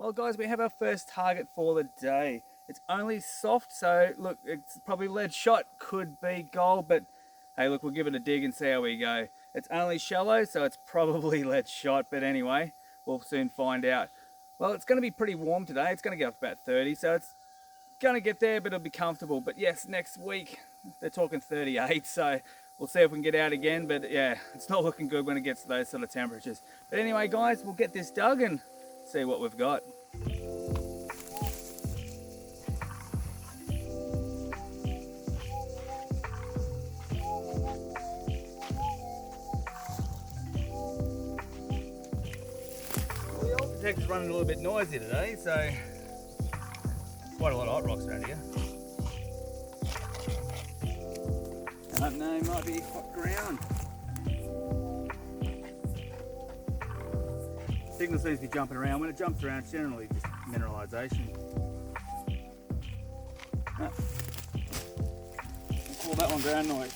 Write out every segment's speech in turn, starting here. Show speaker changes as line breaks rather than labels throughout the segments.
Well guys, we have our first target for the day. It's only soft, so look, it's probably lead shot, could be gold, but hey look, we'll give it a dig and see how we go. It's only shallow, so it's probably lead shot, but anyway, we'll soon find out. Well, it's going to be pretty warm today. It's going to get up to about 30, so it's going to get there, but it'll be comfortable. But yes, next week, they're talking 38, so we'll see if we can get out again, but yeah, it's not looking good when it gets to those sort of temperatures. But anyway guys, we'll get this dug and see what we've got. Well, the old detector's running a little bit noisy today, so quite a lot of hot rocks around here. I don't know, might be hot ground. Signal seems to be jumping around. When it jumps around, it's generally just mineralisation. We'll call that one ground noise.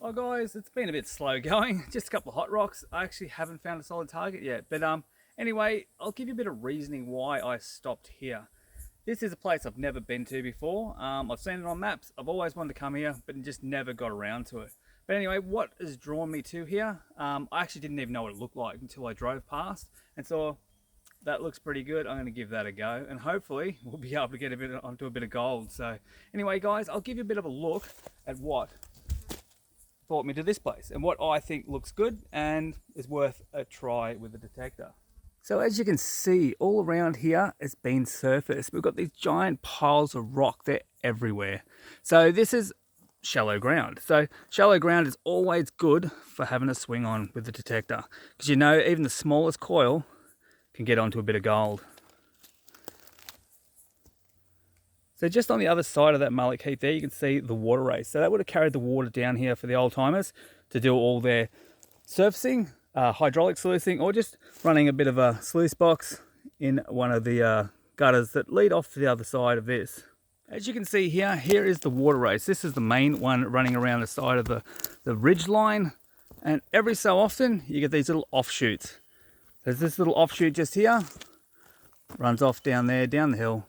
Well guys, it's been a bit slow going, just a couple of hot rocks. I actually haven't found a solid target yet, but anyway, I'll give you a bit of reasoning why I stopped here. This is a place I've never been to before. I've seen it on maps, I've always wanted to come here, but just never got around to it. But anyway, what has drawn me to here, I actually didn't even know what it looked like until I drove past and saw that looks pretty good. I'm going to give that a go, and hopefully we'll be able to get onto a bit of gold. So anyway guys, I'll give you a bit of a look at what brought me to this place and what I think looks good and is worth a try with the detector. So as you can see, all around here has been surfaced. We've got these giant piles of rock, they're everywhere. So this is shallow ground. So shallow ground is always good for having a swing on with the detector, because you know even the smallest coil can get onto a bit of gold. So just on the other side of that mullock heap there, you can see the water race. So that would have carried the water down here for the old timers to do all their surfacing, hydraulic sluicing, or just running a bit of a sluice box in one of the gutters that lead off to the other side of this. As you can see here, here is the water race. This is the main one running around the side of the ridge line. And every so often, you get these little offshoots. There's this little offshoot just here, runs off down there, down the hill.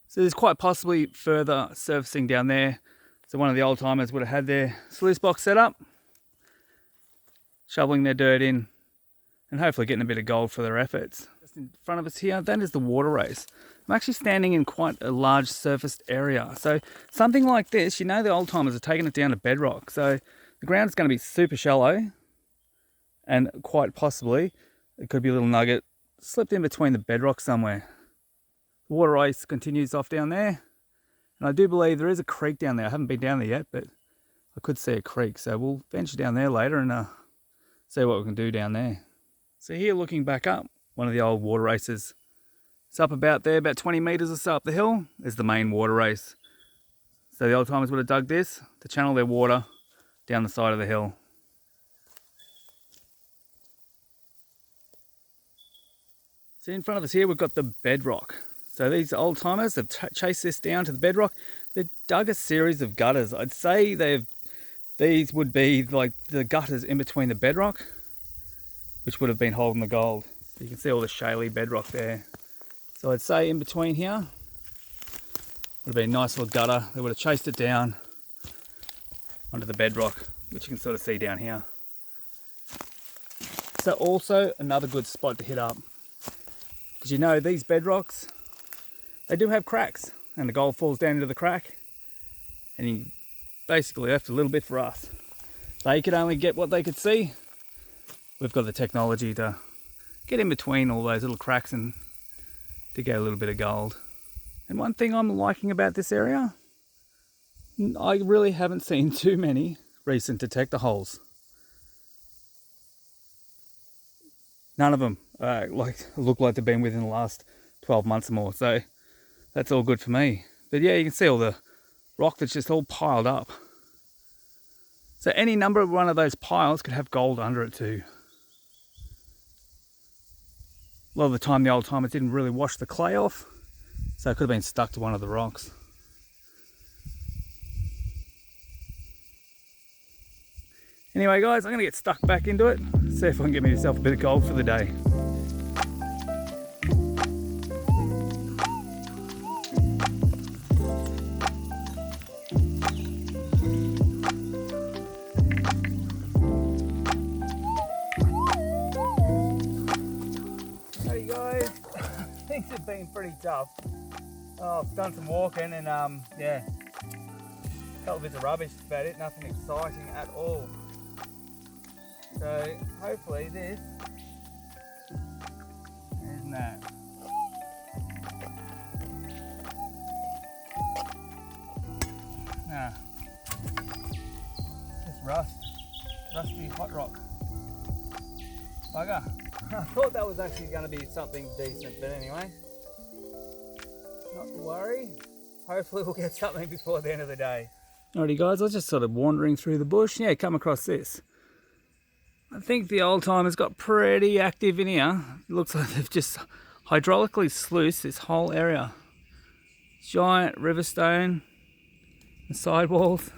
So there's quite possibly further surfacing down there. So one of the old timers would have had their sluice box set up, shoveling their dirt in, and hopefully getting a bit of gold for their efforts. Just in front of us here, that is the water race. I'm actually standing in quite a large surfaced area. So something like this, you know the old timers are taking it down to bedrock. So the ground is going to be super shallow, and quite possibly it could be a little nugget slipped in between the bedrock somewhere. The water race continues off down there, and I do believe there is a creek down there. I haven't been down there yet, but I could see a creek, so we'll venture down there later and see what we can do down there. So here, looking back up, one of the old water races. It's up about there, about 20 meters or so up the hill is the main water race. So the old timers would have dug this to channel their water down the side of the hill. So in front of us here, we've got the bedrock. So these old timers have chased this down to the bedrock. They've dug a series of gutters. I'd say these would be like the gutters in between the bedrock, which would have been holding the gold. So you can see all the shaly bedrock there. So I'd say in between here would have been a nice little gutter. They would have chased it down onto the bedrock, which you can sort of see down here. So also another good spot to hit up, because you know these bedrocks, they do have cracks, and the gold falls down into the crack, and you basically left a little bit for us. They could only get what they could see. We've got the technology to get in between all those little cracks and to get a little bit of gold. And one thing I'm liking about this area, I really haven't seen too many recent detector holes. None of them look like they've been within the last 12 months or more, so that's all good for me. But yeah, you can see all the rock that's just all piled up. So any number of one of those piles could have gold under it too. A lot of the time the old timers didn't really wash the clay off, so it could have been stuck to one of the rocks. Anyway guys, I'm going to get stuck back into it, see if I can get myself a bit of gold for the day. Hey guys, things have been pretty tough. I've done some walking and yeah, a couple bits of rubbish, that's about it, nothing exciting at all. So hopefully this isn't that. Nah, just rusty hot rock. Bugger. I thought that was actually going to be something decent, but anyway, not to worry. Hopefully we'll get something before the end of the day. Alrighty guys, I was just sort of wandering through the bush. Yeah, come across this. I think the old timers got pretty active in here. It looks like they've just hydraulically sluiced this whole area. Giant river stone, the sidewalls.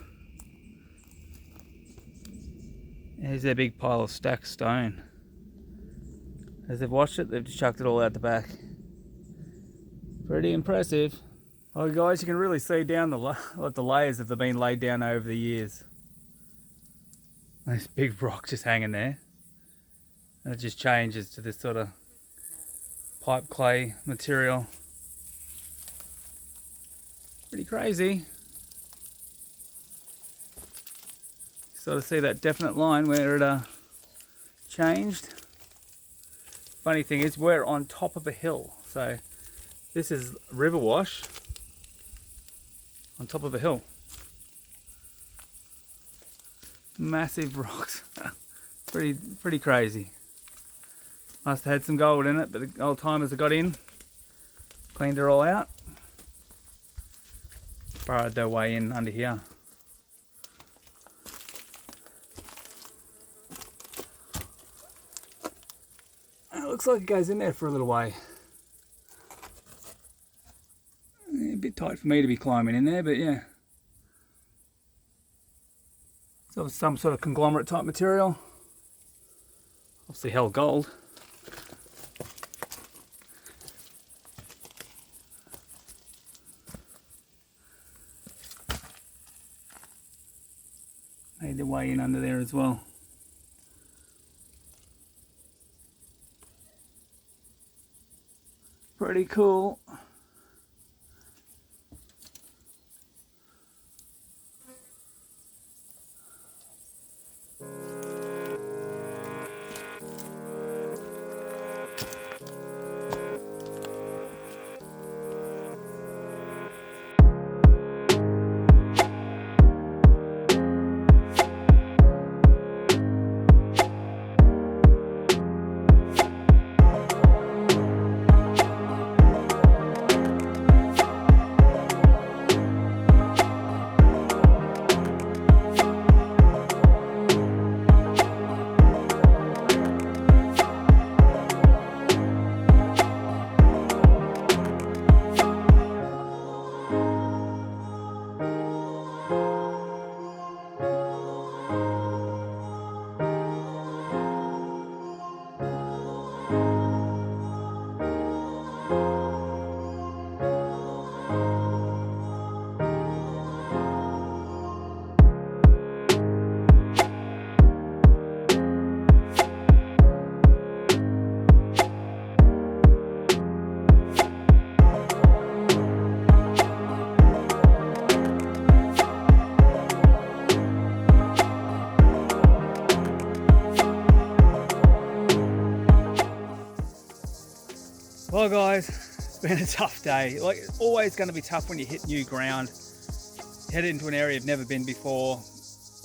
Here's their big pile of stacked stone. As they've washed it, they've just chucked it all out the back. Pretty impressive. Oh guys, you can really see down the layers that have been laid down over the years. This big rock just hanging there. And it just changes to this sort of pipe clay material. Pretty crazy. You sort of see that definite line where it changed. Funny thing is, we're on top of a hill. So this is river wash on top of a hill. Massive rocks. pretty crazy. Must have had some gold in it, but the old timers have got in, cleaned it all out, burrowed their way in under here. It looks like it goes in there for a little way. A bit tight for me to be climbing in there, but yeah. So it's some sort of conglomerate type material. Obviously held gold. Made their way in under there as well. Pretty cool. Well guys, it's been a tough day. Like, it's always going to be tough when you hit new ground. head into an area you've never been before,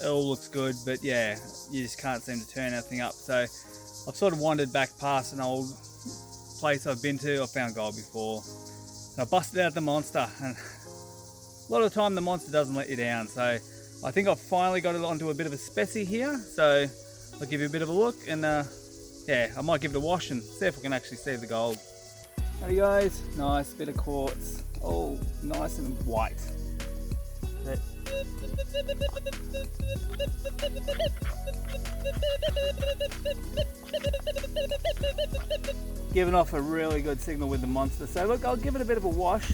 it all looks good, but yeah, you just can't seem to turn anything up. So I've sort of wandered back past an old place I've been to. I've found gold before, and I busted out the monster, and a lot of the time the monster doesn't let you down. So I think I've finally got it onto a bit of a specie here, so I'll give you a bit of a look, and yeah, I might give it a wash and see if I can actually see the gold. There you guys, nice bit of quartz, all nice and white. But giving off a really good signal with the monster. So look, I'll give it a bit of a wash,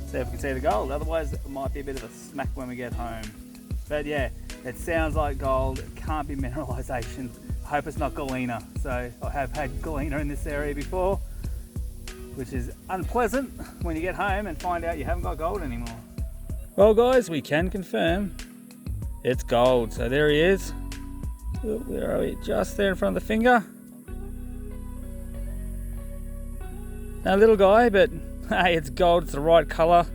see if we can see the gold. Otherwise it might be a bit of a smack when we get home. But yeah, it sounds like gold. It can't be mineralization. I hope it's not galena. So I have had galena in this area before, which is unpleasant when you get home and find out you haven't got gold anymore. Well guys, we can confirm it's gold. So there he is. Where are we? Just there in front of the finger. A little guy, but hey, it's gold. It's the right color.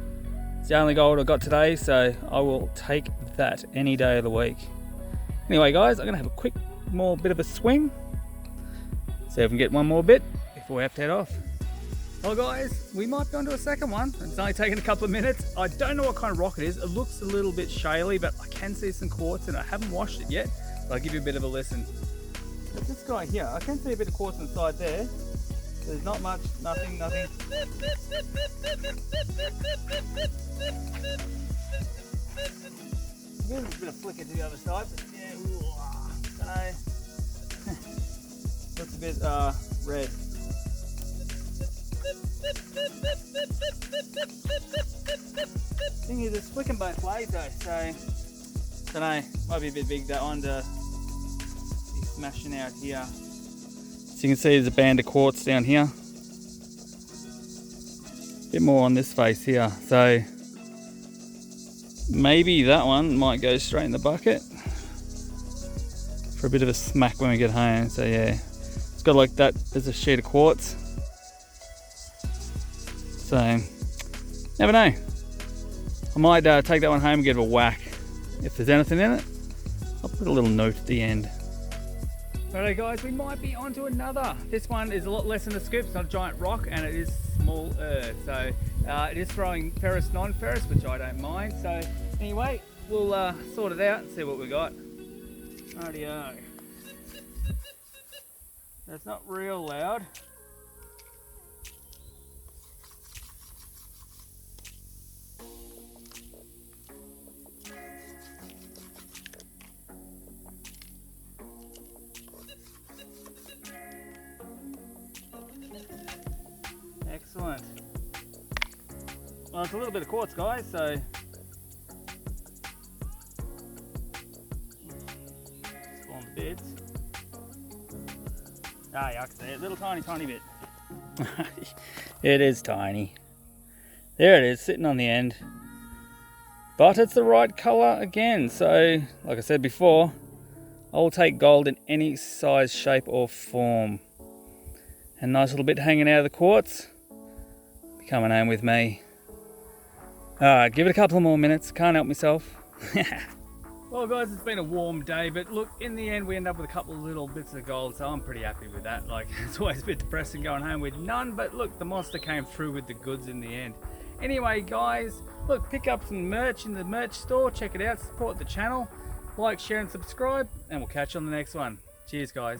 It's the only gold I got today, so I will take that any day of the week. Anyway guys, I'm gonna have a quick bit of a swing, see if we can get one more bit before we have to head off. Well guys, we might be onto a second one. It's only taken a couple of minutes. I don't know what kind of rock it is. It looks a little bit shaly, but I can see some quartz and I haven't washed it yet. So I'll give you a bit of a listen. But this guy here, I can see a bit of quartz inside there. There's not much, nothing. Give it a bit of flicker to the other side, but yeah, don't know. Looks a bit red. Thing is, it's flicking both ways though, so don't know. Might be a bit big that one to be smashing out here. So you can see there's a band of quartz down here. A bit more on this face here, so maybe that one might go straight in the bucket for a bit of a smack when we get home. So yeah, it's got like that as a sheet of quartz. So never know. I might take that one home and give it a whack. If there's anything in it, I'll put a little note at the end. Alright guys, we might be onto another. This one is a lot less than the scoop. It's not a giant rock and it is small earth. So it is throwing ferrous, non-ferrous, which I don't mind. So anyway, we'll sort it out and see what we got. Rightio. That's not real loud. Excellent. Well, it's a little bit of quartz, guys, so just on the bits. Ah, yeah, I can see it. Little tiny bit. It is tiny. There it is, sitting on the end. But it's the right colour again. So, like I said before, I will take gold in any size, shape or form. And nice little bit hanging out of the quartz. Coming home with me. Alright, give it a couple more minutes. Can't help myself. Well guys, it's been a warm day, but look, in the end we end up with a couple of little bits of gold, so I'm pretty happy with that. Like, it's always a bit depressing going home with none, but look, the monster came through with the goods in the end. Anyway guys, look, pick up some merch in the merch store, check it out, support the channel, like, share and subscribe, and we'll catch you on the next one. Cheers guys.